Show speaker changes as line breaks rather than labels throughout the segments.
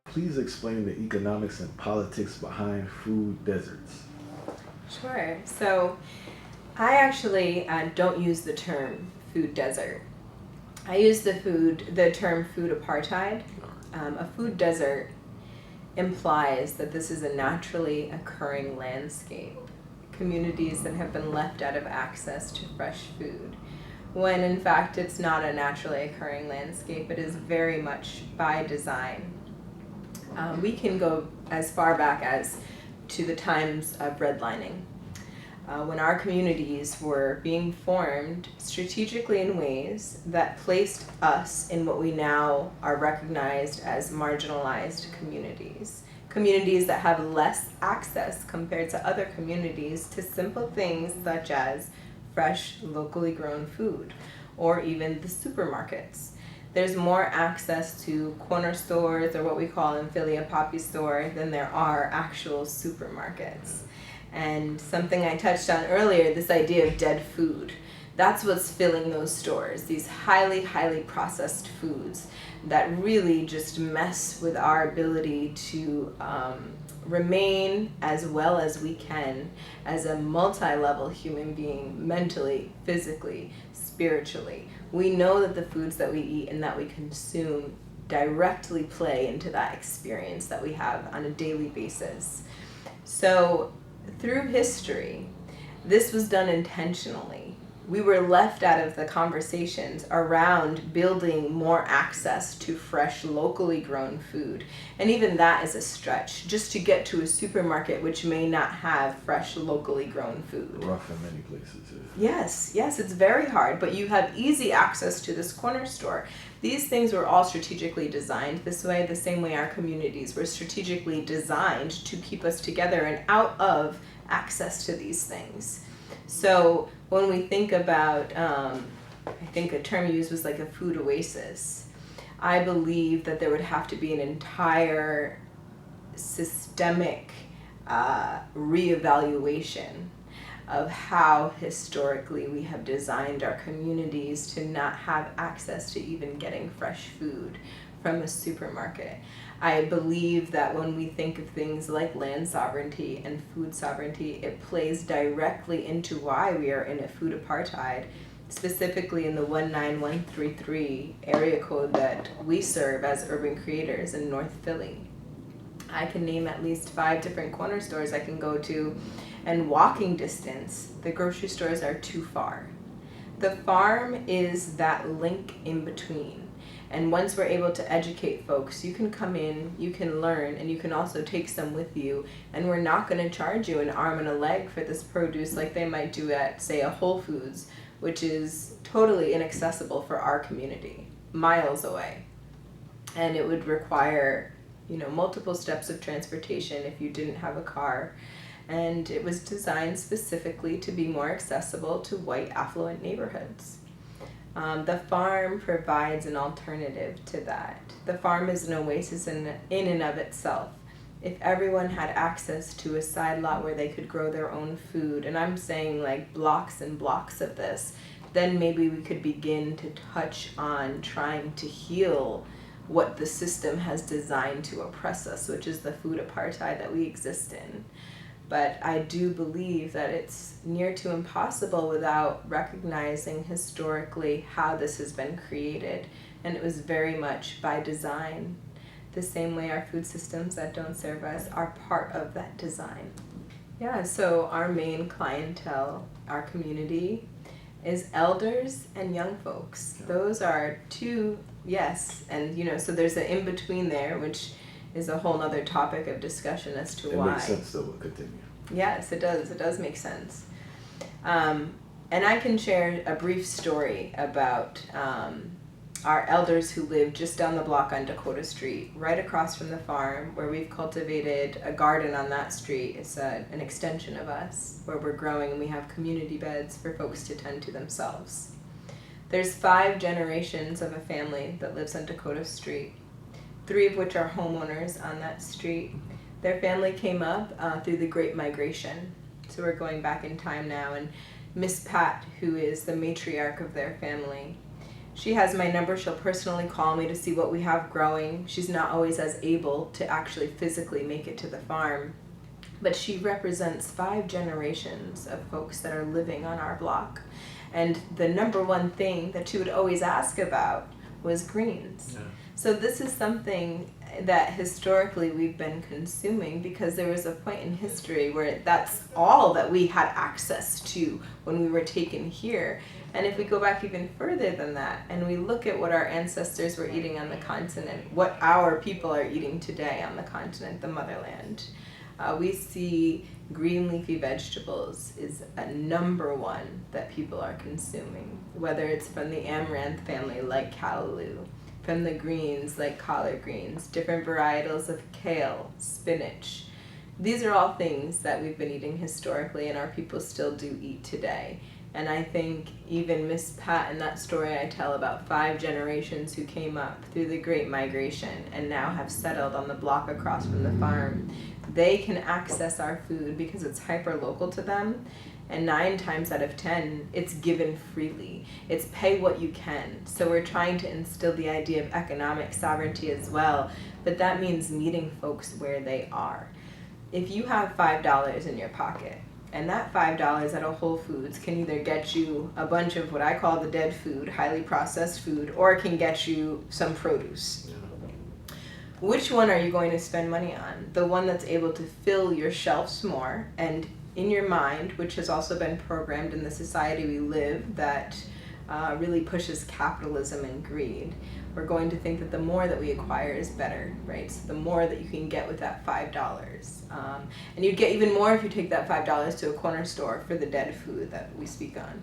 Please explain the economics and politics behind food deserts.
Sure. So I actually don't use the term food desert. I use the term food apartheid. A food desert implies that this is a naturally occurring landscape, communities that have been left out of access to fresh food, when in fact it's not a naturally occurring landscape. It is very much by design. We can go as far back as to the times of redlining, when our communities were being formed strategically in ways that placed us in what we now are recognized as marginalized communities. Communities that have less access compared to other communities to simple things such as fresh, locally grown food, or even the supermarkets. There's more access to corner stores, or what we call in Philly a poppy store, than there are actual supermarkets. And something I touched on earlier, this idea of dead food. That's what's filling those stores, these highly, highly processed foods that really just mess with our ability to remain as well as we can as a multi-level human being, mentally, physically, spiritually. We know that the foods that we eat and that we consume directly play into that experience that we have on a daily basis. So through history, this was done intentionally. We were left out of the conversations around building more access to fresh, locally grown food. And even that is a stretch, just to get to a supermarket which may not have fresh, locally grown food.
Rough in many places.
Yes, it's very hard, but you have easy access to this corner store. These things were all strategically designed this way, the same way our communities were strategically designed to keep us together and out of access to these things. So when we think about, I think a term used was like a food oasis, I believe that there would have to be an entire systemic reevaluation of how historically we have designed our communities to not have access to even getting fresh food from a supermarket. I believe that when we think of things like land sovereignty and food sovereignty, it plays directly into why we are in a food apartheid, specifically in the 19133 area code that we serve as urban creators in North Philly. I can name at least 5 different corner stores I can go to, and walking distance, the grocery stores are too far. The farm is that link in between. And once we're able to educate folks, you can come in, you can learn, and you can also take some with you. And we're not going to charge you an arm and a leg for this produce like they might do at, say, a Whole Foods, which is totally inaccessible for our community, miles away. And it would require, multiple steps of transportation if you didn't have a car. And it was designed specifically to be more accessible to white affluent neighborhoods. The farm provides an alternative to that. The farm is an oasis in and of itself. If everyone had access to a side lot where they could grow their own food, and I'm saying like blocks and blocks of this, then maybe we could begin to touch on trying to heal what the system has designed to oppress us, which is the food apartheid that we exist in. But I do believe that it's near to impossible without recognizing historically how this has been created. And it was very much by design, the same way our food systems that don't serve us are part of that design. Yeah, so our main clientele, our community, is elders and young folks. Those are two, yes, and so there's an in-between there, which is a whole other topic of discussion as to why.
It makes sense, though. We'll continue.
Yes, it does. It does make sense. And I can share a brief story about our elders who live just down the block on Dakota Street, right across from the farm, where we've cultivated a garden on that street. It's an extension of us, where we're growing and we have community beds for folks to tend to themselves. There's 5 generations of a family that lives on Dakota Street, 3 of which are homeowners on that street. Their family came up through the Great Migration. So we're going back in time now, and Miss Pat, who is the matriarch of their family, She has my number. She'll personally call me to see what we have growing. She's not always as able to actually physically make it to the farm, but she represents 5 generations of folks that are living on our block. And the number one thing that she would always ask about was greens.
Yeah.
So this is something that historically we've been consuming, because there was a point in history where that's all that we had access to when we were taken here. And if we go back even further than that and we look at what our ancestors were eating on the continent, what our people are eating today on the continent, the motherland, we see green leafy vegetables is a number one that people are consuming, whether it's from the amaranth family like callaloo, from the greens like collard greens, different varietals of kale, spinach. These are all things that we've been eating historically and our people still do eat today. And I think even Miss Pat, in that story I tell about 5 generations who came up through the Great Migration and now have settled on the block across from the farm, they can access our food because it's hyper local to them. And 9 times out of 10, it's given freely. It's pay what you can. So we're trying to instill the idea of economic sovereignty as well, but that means meeting folks where they are. If you have $5 in your pocket, and that $5 at a Whole Foods can either get you a bunch of what I call the dead food, highly processed food, or it can get you some produce.
Yeah.
Which one are you going to spend money on? The one that's able to fill your shelves more, and in your mind, which has also been programmed in the society we live that really pushes capitalism and greed. We're going to think that the more that we acquire is better, right? So the more that you can get with that $5. And you'd get even more if you take that $5 to a corner store for the dead food that we speak on.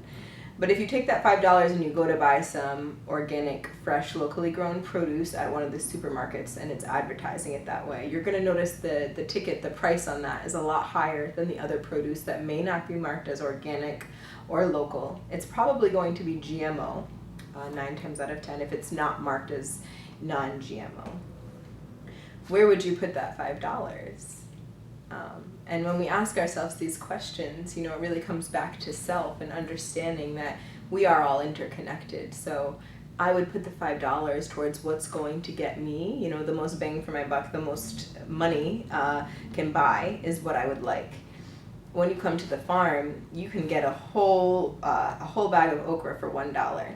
But if you take that $5 and you go to buy some organic, fresh, locally grown produce at one of the supermarkets and it's advertising it that way, you're going to notice the price on that is a lot higher than the other produce that may not be marked as organic or local. It's probably going to be GMO, 9 times out of 10, if it's not marked as non-GMO. Where would you put that $5? And when we ask ourselves these questions, it really comes back to self and understanding that we are all interconnected. So I would put the $5 towards what's going to get me, the most bang for my buck, the most money can buy is what I would like. When you come to the farm, you can get a whole bag of okra for $1.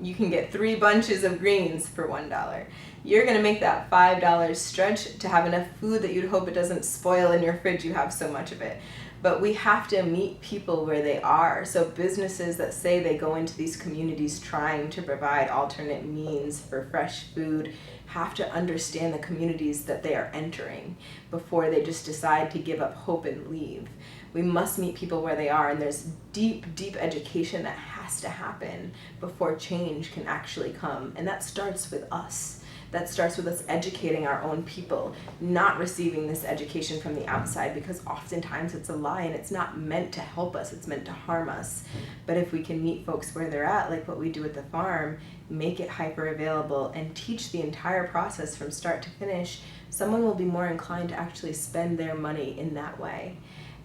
You can get 3 bunches of greens for $1. You're going to make that $5 stretch to have enough food that you'd hope it doesn't spoil in your fridge. You have so much of it. But we have to meet people where they are. So businesses that say they go into these communities trying to provide alternate means for fresh food have to understand the communities that they are entering before they just decide to give up hope and leave. We must meet people where they are, and there's deep, deep education that has to happen before change can actually come. And that starts with us. That starts with us educating our own people, not receiving this education from the outside, because oftentimes it's a lie and it's not meant to help us, it's meant to harm us. But if we can meet folks where they're at, like what we do at the farm, make it hyper available and teach the entire process from start to finish, someone will be more inclined to actually spend their money in that way.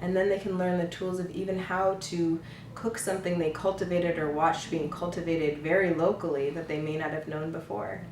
And then they can learn the tools of even how to cook something they cultivated or watched being cultivated very locally that they may not have known before.